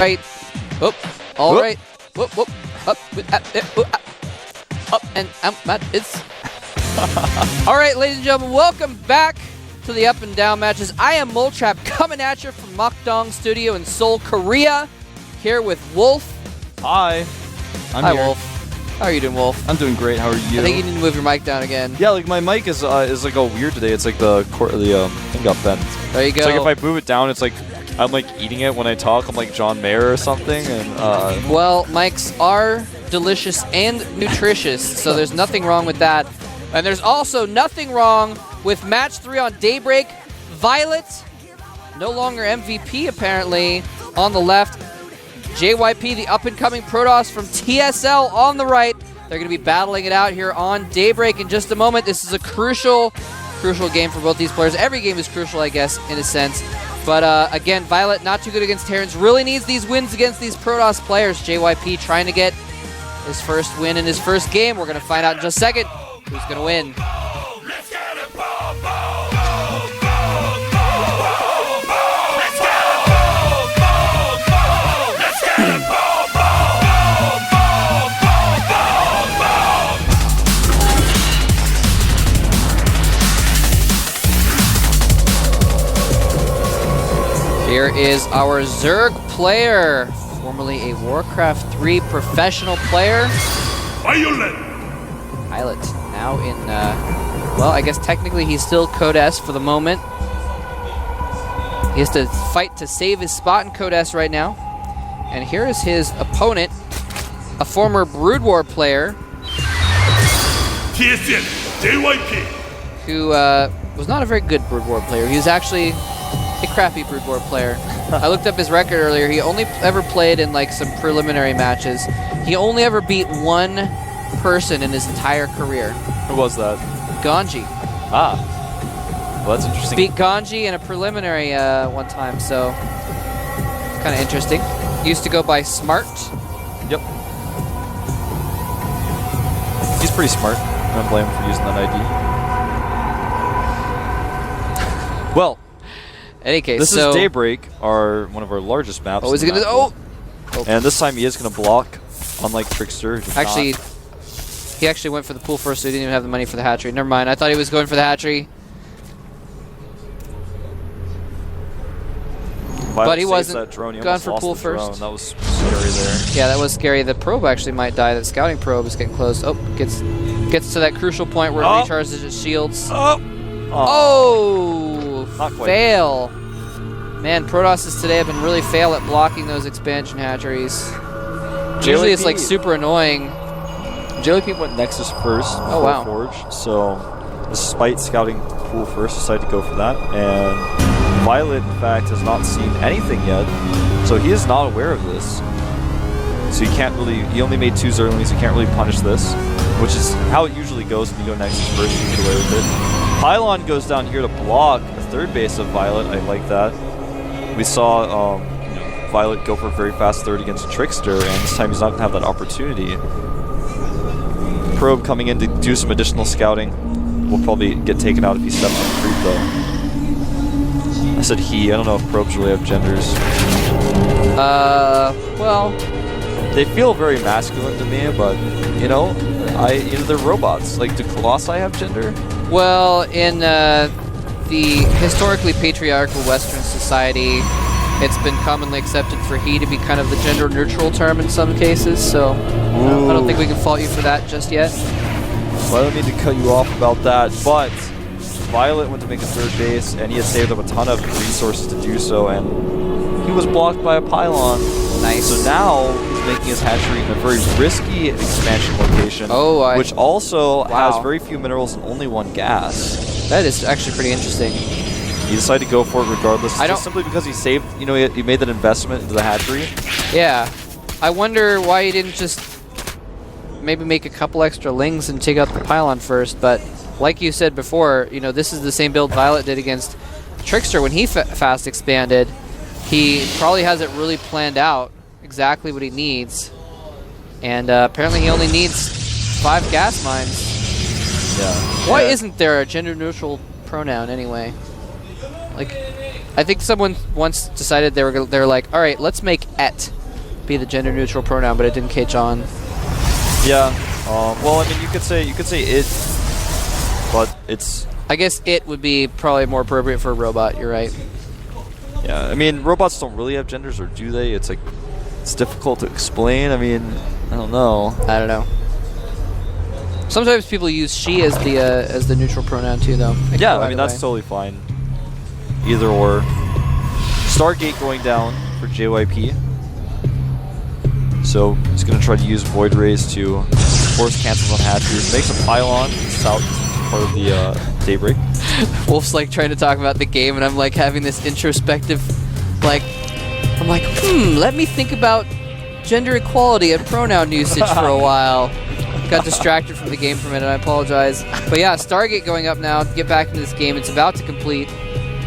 right. Whoop. All right. Whoop, whoop. Up, up and out. That is. All right, ladies and gentlemen, welcome back to the Up and Down matches. I am Moltrap coming at you from UpDown Studio in Seoul, Korea. Here with Wolf. Hi. I'm Hi, here. Wolf. How are you doing, Wolf? I'm doing great. How are you? I think you need to move your mic down again. Yeah, like my mic is like all weird today. It's like the thing got bent. There you go. It's like if I move it down, it's like I'm like eating it when I talk. I'm like John Mayer or something. And well, mics are delicious and nutritious, so there's nothing wrong with that. And there's also nothing wrong with match 3 on Daybreak. viOLet, no longer MVP apparently, on the left. JYP, the up-and-coming Protoss from TSL on the right. They're going to be battling it out here on Daybreak in just a moment. This is a crucial game for both these players. Every game is crucial, I guess, in a sense. But again, viOLet not too good against Terrans. Really needs these wins against these Protoss players. JYP trying to get his first win in his first game. We're going to find out in just a second who's going to win. Here is our Zerg player, formerly a Warcraft 3 professional player. viOLet! viOLet, now in, well, I guess technically he's still Code S for the moment. He has to fight to save his spot in Code S right now. And here is his opponent, a former Brood War player. TSN, JYP. Who was not a very good Brood War player. He was actually a crappy Brood War player. I looked up his record earlier. He only ever played in like some preliminary matches. He only ever beat one person in his entire career. who was that? Ganji. Ah. Well, that's interesting. Beat Ganji in a preliminary one time, so kind of interesting. Used to go by Smart. Yep. He's pretty smart. I don't blame him for using that ID. Well, Any case, this so is Daybreak, one of our largest maps. Oh, is he in the gonna? map Oh, pool. And this time he is going to block, unlike Trickster. who did actually, not. he actually went for the pool first, so he didn't even have the money for the hatchery. Never mind. I thought he was going for the hatchery. But he wasn't that drone. He gone almost for lost pool the drone. first. That was scary there. Yeah, that was scary. The probe actually might die. That scouting probe is getting close. Oh, gets to that crucial point where it recharges his shields. Oh! Not quite. Fail. Man, Protosses today have been really fail at blocking those expansion hatcheries. Usually it's like super annoying. JYP went Nexus first before wow. Forge, so despite scouting pool first, decided to go for that. And viOLet, in fact, has not seen anything yet, so he is not aware of this. So he can't really, he only made 2 Zerglings, he can't really punish this, which is how it usually goes when you go Nexus first, you get away with it. Pylon goes down here to block the third base of viOLet, I like that. We saw viOLet go for a very fast third against Trickster, and this time he's not going to have that opportunity. Probe coming in to do some additional scouting. Will probably get taken out if he steps on creep, though. I said he. I don't know if probes really have genders. Well, they feel very masculine to me, but they're robots. Like, do Colossi have gender? well, in the historically patriarchal Western society, it's been commonly accepted for he to be kind of the gender-neutral term in some cases, so I don't think we can fault you for that just yet. Well, I don't mean to cut you off about that, but viOLet went to make a third base, and he had saved up a ton of resources to do so, and he was blocked by a pylon. Nice. So now he's making his hatchery in a very risky expansion location, which also has very few minerals and only 1 gas. That is actually pretty interesting. He decided to go for it regardless, just simply because he saved, he made that investment into the hatchery. Yeah. I wonder why he didn't just maybe make a couple extra lings and take out the pylon first, but like you said before, this is the same build viOLet did against Trickster when he fast expanded. He probably has it really planned out, exactly what he needs, and apparently he only needs 5 gas mines. Yeah. Why isn't there a gender-neutral pronoun anyway? Like, I think someone once decided they were like, all right, let's make et be the gender neutral pronoun, but it didn't catch on. Yeah. Well, I mean, you could say it, but it's. I guess it would be probably more appropriate for a robot. You're right. Yeah. I mean, robots don't really have genders, or do they? It's like it's difficult to explain. I mean, I don't know. I don't know. Sometimes people use she as the neutral pronoun too, though. Yeah, I mean that's totally fine. Either or. Stargate going down for JYP. So he's going to try to use Void Rays to force cancels on hatcheries. Makes a pylon south part of the Daybreak. Wolf's like trying to talk about the game, and I'm like having this introspective, like, I'm like, let me think about gender equality and pronoun usage for a while. Got distracted from the game for a minute, I apologize. But yeah, Stargate going up now to get back into this game. It's about to complete,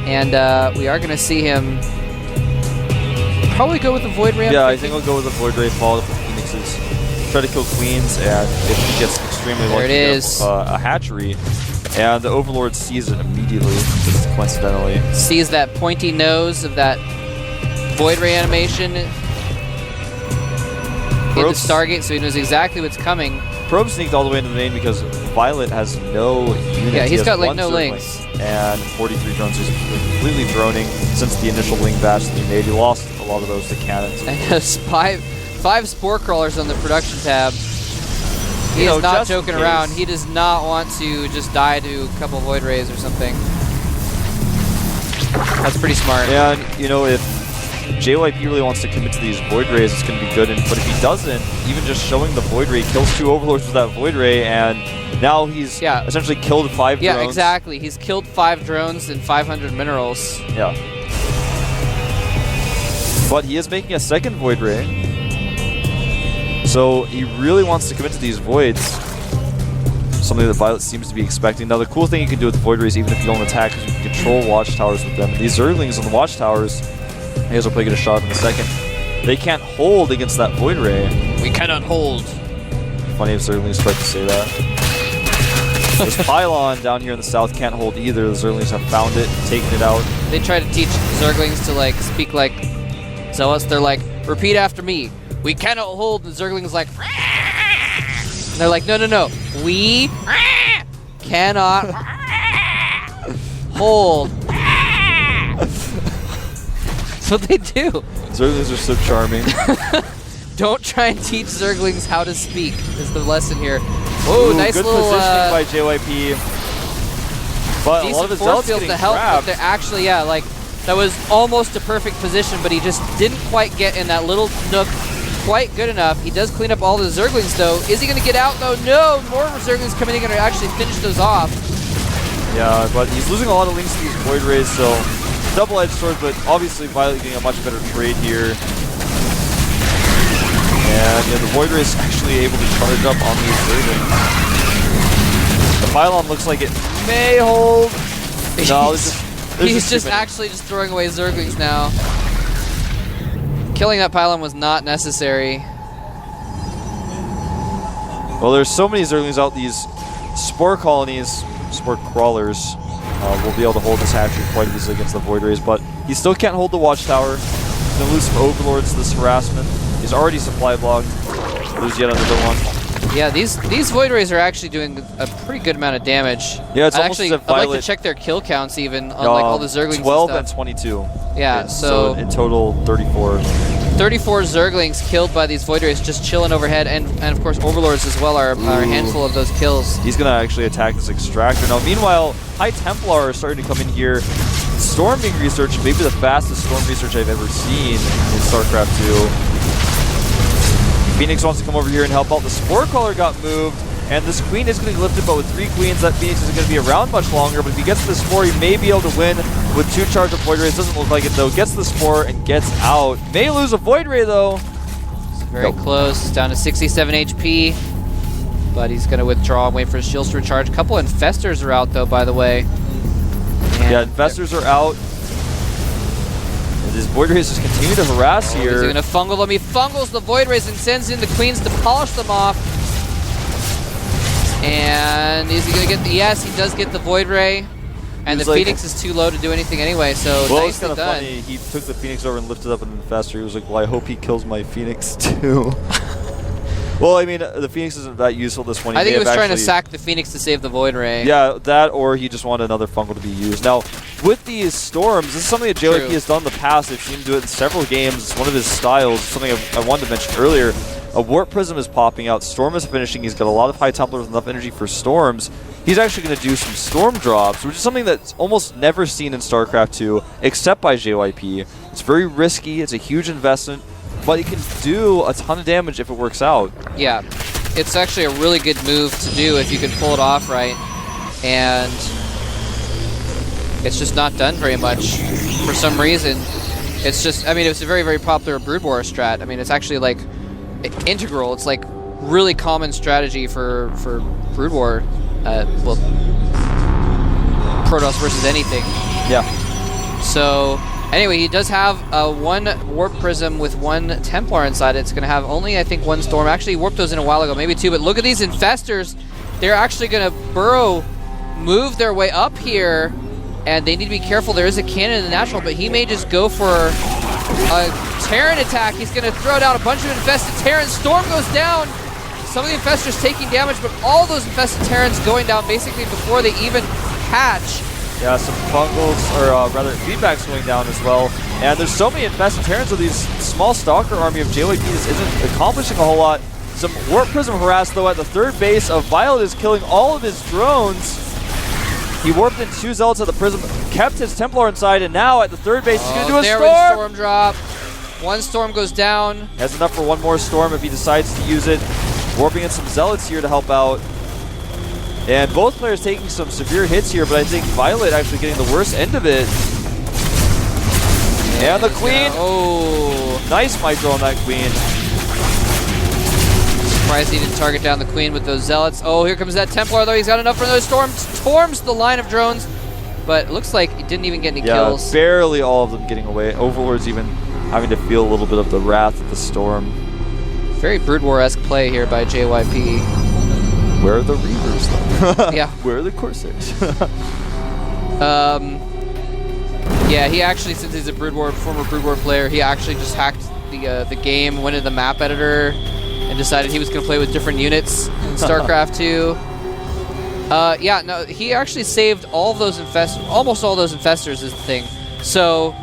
and we are going to see him probably go with the Void Ray. Yeah, I think I'll go with the Void Ray, follow up with Phoenixes. Try to kill Queens, and if he gets extremely lucky, a hatchery. And the Overlord sees it immediately, just coincidentally. Sees that pointy nose of that Void Ray animation in the Stargate, so he knows exactly what's coming. Probe sneaked all the way into the main because viOLet has no unit. Yeah, he's got like one no Zergling links. And 43 drones. He's completely droning since the initial wing batch that he made. He lost a lot of those to cannons. And has five spore crawlers on the production tab. He is not joking around. He does not want to just die to a couple Void Rays or something. That's pretty smart. And, you know, if JYP really wants to commit to these Void Rays, it's going to be good. But if he doesn't, even just showing the Void Ray kills 2 Overlords with that Void Ray, and now he's essentially killed 5 drones. Yeah, exactly. He's killed 5 drones and 500 minerals. Yeah. But he is making a second Void Ray. So he really wants to commit to these Voids. Something that viOLet seems to be expecting. Now the cool thing you can do with the Void Rays, even if you don't attack, is you can control watchtowers with them. And these Zerglings on the watchtowers, I guess we'll probably get a shot in a second. They can't hold against that Void Ray. We cannot hold. Funny if Zerglings tried to say that. This pylon down here in the south can't hold either. The Zerglings have found it, taken it out. They try to teach Zerglings to like speak like Zealots. They're like, repeat after me. We cannot hold. And the Zerglings like, and they're like, no. We cannot hold. That's what they do. Zerglings are so charming. Don't try and teach Zerglings how to speak is the lesson here. Oh, nice good little positioning by JYP. But a lot of his Zealots getting to help, grabbed. but they're actually, yeah, like that was almost a perfect position, but he just didn't quite get in that little nook quite good enough. He does clean up all the Zerglings though. Is he going to get out though? No, more Zerglings coming in, going to actually finish those off. Yeah, but he's losing a lot of links to these Void Rays, so double-edged sword, but obviously viOLet getting a much better trade here. And yeah, the Void Ray is actually able to charge up on these Zerglings. The pylon looks like it may hold. No, he's just actually just throwing away Zerglings now. Killing that pylon was not necessary. Well, there's so many Zerglings out. These spore colonies, spore crawlers, will be able to hold this hatchery quite easily against the Void Rays, but he still can't hold the watchtower. He's going to lose some Overlords to this harassment. He's already supply blocked. Lose yet another one. Yeah, these Void Rays are actually doing a pretty good amount of damage. Yeah, it's almost as if I'd like to check their kill counts even on like all the Zerglings 12 and and stuff. 22. Yeah, so in total 34. 34 Zerglings killed by these Void Rays just chilling overhead, and of course Overlords as well are a handful of those kills. He's going to actually attack this Extractor. Now, meanwhile, High Templar are starting to come in here. Storm being researched, maybe the fastest Storm research I've ever seen in StarCraft 2. Phoenix wants to come over here and help out. The Spore Crawler got moved, and this Queen is going to be lifted, but with 3 Queens, that Phoenix isn't going to be around much longer, but if he gets to the Spore, he may be able to win with 2 charge of Void Rays. Doesn't look like it, though. Gets the Spore and gets out. May lose a Void Ray, though. Very close. Down to 67 HP, but he's going to withdraw and wait for his shields to recharge. A couple Infestors are out, though, by the way. And yeah, Infestors are out. His Void Rays just continue to harass here. He's going to fungal them. He fungals the Void Rays and sends in the Queens to polish them off. And is he going to get the... Yes, he does get the Void Ray. And the Phoenix is too low to do anything anyway, so well, nicely it's kind of done. funny. He took the Phoenix over and lifted up an Infestor. He was like, well, I hope he kills my Phoenix too. Well, I mean, the Phoenix isn't that useful this one. I think he was trying to sack the Phoenix to save the Void Ray. Yeah, that, or he just wanted another Fungal to be used. Now, with these Storms, this is something that JYP has done in the past. They've seen him do it in several games. It's one of his styles, something I wanted to mention earlier. A Warp Prism is popping out. Storm is finishing. He's got a lot of high Templars with enough energy for Storms. He's actually going to do some Storm drops, which is something that's almost never seen in StarCraft 2, except by JYP. It's very risky. It's a huge investment, but he can do a ton of damage if it works out. Yeah. It's actually a really good move to do if you can pull it off right, and it's just not done very much for some reason. It's just, I mean, it's a very, very popular Brood War strat. I mean, it's actually like integral. It's like really common strategy for Brood War. Well, Protoss versus anything. Yeah. So anyway, he does have one Warp Prism with one Templar inside it. It's going to have only, I think, one Storm. Actually, he warped those in a while ago, maybe two. But look at these Infestors. They're actually going to burrow, move their way up here, and they need to be careful. There is a cannon in the natural, but he may just go for a Terran attack. He's going to throw down a bunch of infested Terrans. Storm goes down. Some of the Infestors taking damage, but all those infested Terrans going down basically before they even hatch. Yeah, some Fungals, or rather feedbacks going down as well. And there's so many infested Terrans with these small Stalker army of JYP. This isn't accomplishing a whole lot. Some Warp Prism harass, though, at the third base of viOLet is killing all of his drones. He warped in 2 Zealots at the Prism, kept his Templar inside, and now at the third base, he's going to do a there Storm! was a Storm drop. One Storm goes down. He has enough for one more Storm if he decides to use it. Warping in some Zealots here to help out. And both players taking some severe hits here, but I think viOLet actually getting the worst end of it. And the Queen! Oh. Nice micro on that Queen. Surprised he didn't target down the Queen with those Zealots. Oh, here comes that Templar, though. He's got enough for those Storms. Storms the line of drones, but it looks like he didn't even get any kills. Barely all of them getting away. Overlord's even having to feel a little bit of the wrath of the Storm. Very Brood War-esque play here by JYP. Where are the Reavers, though? Yeah. Where are the Corsairs? Yeah, he actually, since he's a former Brood War player, he actually just hacked the game, went into the map editor, and decided he was going to play with different units in StarCraft 2. Yeah, no, he actually saved all of those almost all those Infestors is the thing. So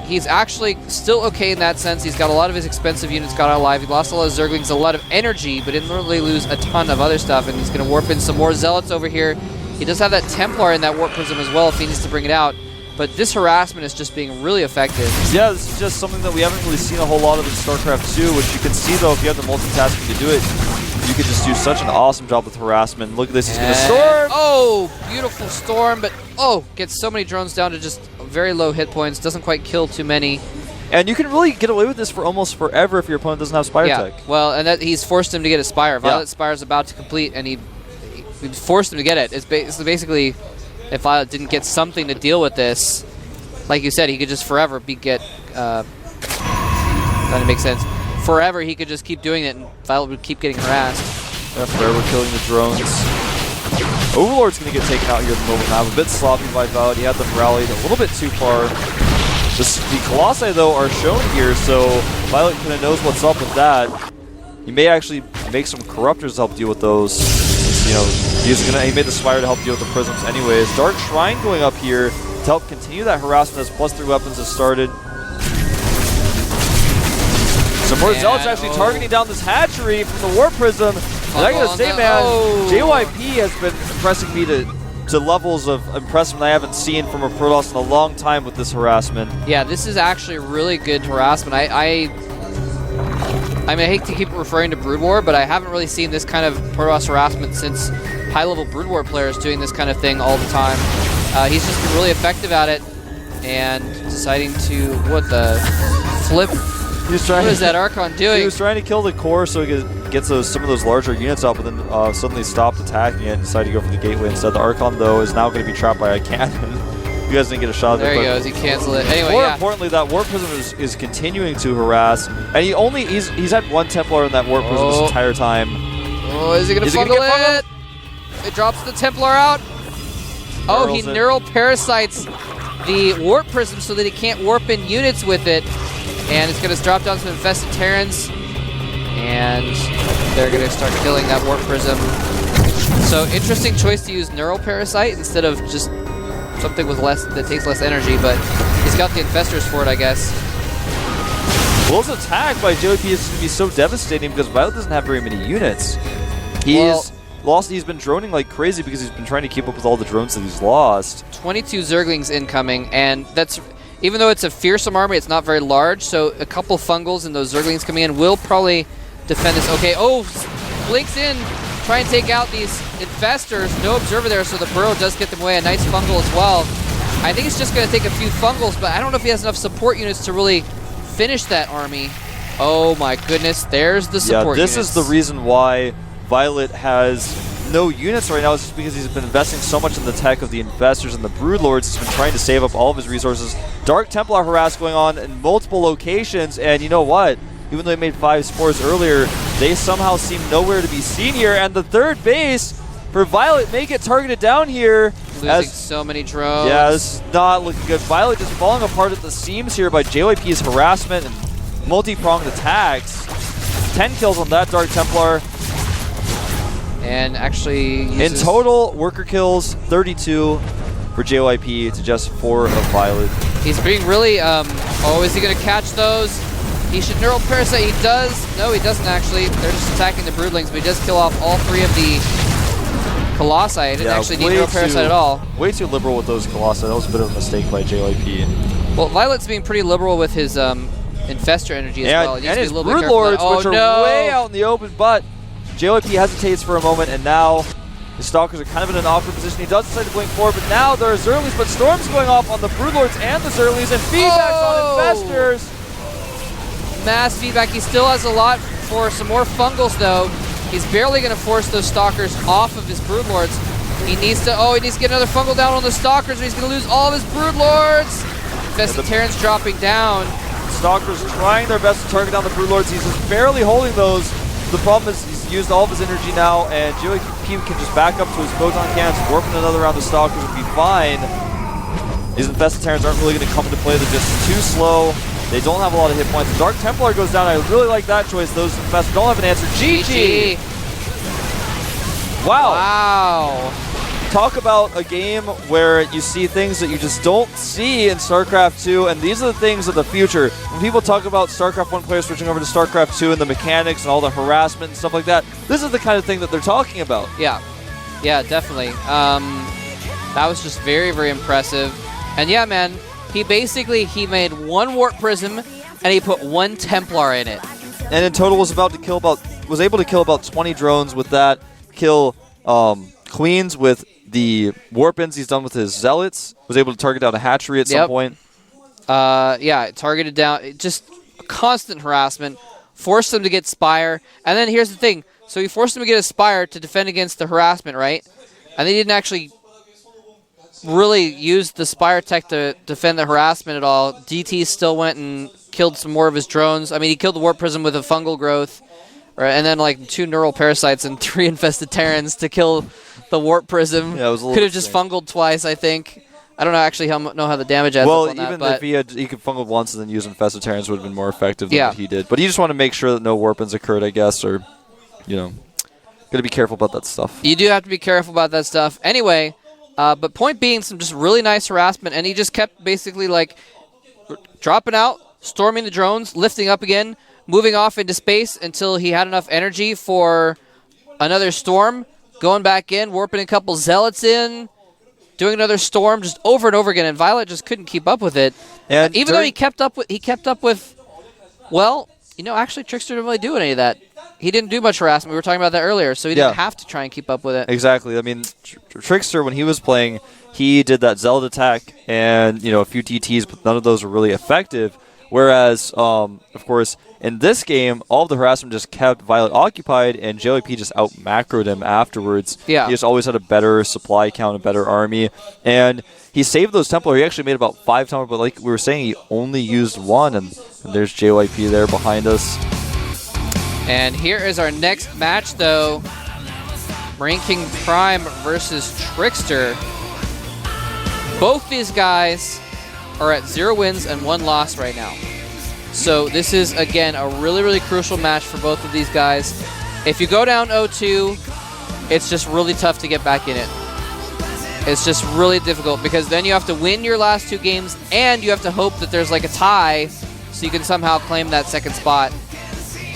he's actually still okay in that sense. He's got a lot of his expensive units got out alive. He lost a lot of Zerglings, a lot of energy, but didn't really lose a ton of other stuff. And he's going to warp in some more Zealots over here. He does have that Templar in that Warp Prism as well if he needs to bring it out. But this harassment is just being really effective. Yeah, this is just something that we haven't really seen a whole lot of in StarCraft 2, which you can see, though, if you have the multitasking to do it, you could just do such an awesome job with harassment. Look at this, he's going to Storm! Oh, beautiful Storm, but gets so many drones down to just very low hit points, doesn't quite kill too many. And you can really get away with this for almost forever if your opponent doesn't have Spire Tech. Well, and he's forced him to get a Spire. viOLet Spire is about to complete, and he forced him to get it. It's basically, if viOLet didn't get something to deal with this, like you said, he could just forever doesn't make sense. Forever, he could just keep doing it, and viOLet would keep getting harassed. Yeah, forever killing the drones. Overlord's going to get taken out here at the moment now. A bit sloppy by viOLet. He had them rallied a little bit too far. The Colossi, though, are shown here, so viOLet kind of knows what's up with that. He may actually make some Corruptors to help deal with those. You know, he made the Spire to help deal with the Prisms anyways. Dark Shrine going up here to help continue that harassment as +3 weapons has started. Some more Zealots actually targeting down this hatchery from the Warp Prism. And I gotta say, man, JYP has been impressing me to levels of impressive I haven't seen from a Protoss in a long time with this harassment. Yeah, this is actually really good harassment. I mean, I hate to keep referring to Brood War, but I haven't really seen this kind of Protoss harassment since high-level Brood War players doing this kind of thing all the time. He's just been really effective at it, and deciding to, what the flip? What is that Archon doing? He was trying to kill the core so he could get some of those larger units out, but then suddenly stopped attacking it and decided to go for the gateway instead. The Archon, though, is now going to be trapped by a cannon. You guys didn't get a shot there. There he goes. He canceled it. Anyway, more importantly, that Warp Prism is continuing to harass, and he's had one Templar in that Warp Prism this entire time. Oh, is he going to fungal it? It drops the Templar out. Oh, he Neural neural parasites the warp prism so that he can't warp in units with it. And it's going to drop down some infested Terrans. And they're going to start killing that warp prism. So interesting choice to use neural parasite instead of just something with less that takes less energy, but he's got the infestors for it, I guess. Well, his attack by JYP is going to be so devastating because viOLet doesn't have very many units. He's been droning like crazy because he's been trying to keep up with all the drones that he's lost. 22 Zerglings incoming, and that's, even though it's a fearsome army, it's not very large, so a couple fungals and those Zerglings coming in will probably defend this. Okay, oh, blinks in, try and take out these infestors. No observer there, so the burrow does get them away. A nice fungal as well. I think it's just going to take a few fungals, but I don't know if he has enough support units to really finish that army. Oh my goodness, there's the support units. Yeah, this is the reason why viOLet has no units right now. Is just because he's been investing so much in the tech of the investors and the Broodlords. He's been trying to save up all of his resources. Dark Templar harass going on in multiple locations, and you know what? Even though they made 5 spores earlier, they somehow seem nowhere to be seen here. And the third base for viOLet may get targeted down here. Losing so many drones. Yeah, this is not looking good. viOLet just falling apart at the seams here by JYP's harassment and multi-pronged attacks. 10 kills on that Dark Templar. And actually in total, worker kills 32 for JYP to just 4 of viOLet. He's being really, oh, is he going to catch those? He should neural parasite. He does. No, he doesn't actually. They're just attacking the broodlings, but he does kill off all 3 of the colossi. He didn't actually need neural parasite at all. Way too liberal with those colossi. That was a bit of a mistake by JYP. Well, viOLet's being pretty liberal with his infestor energy as well. And his broodlords, which are way out in the open, but JYP hesitates for a moment, and now the Stalkers are kind of in an awkward position. He does decide to blink forward, but now there are Zerglies, but Storm's going off on the Broodlords and the Zerglies, and feedbacks on Infestors. Mass feedback. He still has a lot for some more fungals, though. He's barely going to force those Stalkers off of his Broodlords. He needs to, he needs to get another fungal down on the Stalkers, and he's going to lose all of his Broodlords. Infested Terrans dropping down. Stalkers trying their best to target down the Broodlords. He's just barely holding those. The problem is he's used all of his energy now, and JYP can just back up to his photon cannons, warping another round of Stalkers and be fine. These Infested Terrans aren't really going to come into play. They're just too slow. They don't have a lot of hit points. Dark Templar goes down. I really like that choice. Those Infested don't have an answer. GG! Wow. Wow. Talk about a game where you see things that you just don't see in StarCraft 2, and these are the things of the future. When people talk about StarCraft 1 players switching over to StarCraft 2 and the mechanics and all the harassment and stuff like that, this is the kind of thing that they're talking about. Yeah. Yeah, definitely. That was just very, very impressive. And yeah, man, he made 1 Warp Prism, and he put 1 Templar in it. And in total was able to kill about 20 drones with that, kill Queens with the Warpins he's done with his Zealots, was able to target down a hatchery at some point. Yeah, targeted down, just constant harassment, forced them to get Spire, and then here's the thing, so he forced them to get a Spire to defend against the harassment, right? And they didn't actually really use the Spire tech to defend the harassment at all. DT still went and killed some more of his drones. I mean, he killed the Warp Prism with a fungal growth, and then like 2 neural parasites and 3 infested Terrans to kill the Warp Prism. Yeah, it was a little could have just fungled twice, I think. I don't know actually know how the damage adds up on that. Well, even if he could fungle once and then use infested Terrans would have been more effective than what he did. But he just wanted to make sure that no Warpins occurred, I guess, or, got to be careful about that stuff. You do have to be careful about that stuff. Anyway, but point being, some just really nice harassment, and he just kept basically like dropping out, storming the drones, lifting up again, moving off into space until he had enough energy for another storm, going back in, warping a couple Zealots in, doing another storm just over and over again, and viOLet just couldn't keep up with it. And even though he kept up with, well, actually Trickster didn't really do any of that. He didn't do much harassment. We were talking about that earlier, so he didn't have to try and keep up with it. Exactly. I mean, Trickster, when he was playing, he did that Zealot attack and, a few DTs, but none of those were really effective. Whereas, of course, in this game, all of the harassment just kept viOLet occupied, and JYP just out-macroed him afterwards. Yeah. He just always had a better supply count, a better army. And he saved those Templar. He actually made about 5 Templar, but like we were saying, he only used 1, and there's JYP there behind us. And here is our next match, though. Marine King Prime versus Trickster. Both these guys are at 0 wins and 1 loss right now. So this is, again, a really, really crucial match for both of these guys. If you go down 0-2, it's just really tough to get back in it. It's just really difficult because then you have to win your last 2 games and you have to hope that there's like a tie so you can somehow claim that second spot.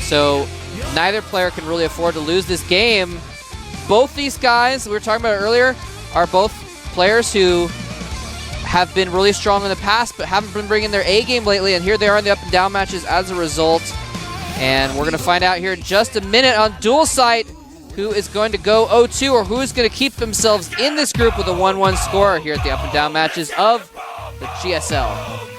So neither player can really afford to lose this game. Both these guys we were talking about earlier are both players who have been really strong in the past but haven't been bringing their A game lately, and here they are in the up and down matches as a result. And we're going to find out here in just a minute on Dual Sight who is going to go 0-2 or who is going to keep themselves in this group with a 1-1 score here at the up and down matches of the GSL.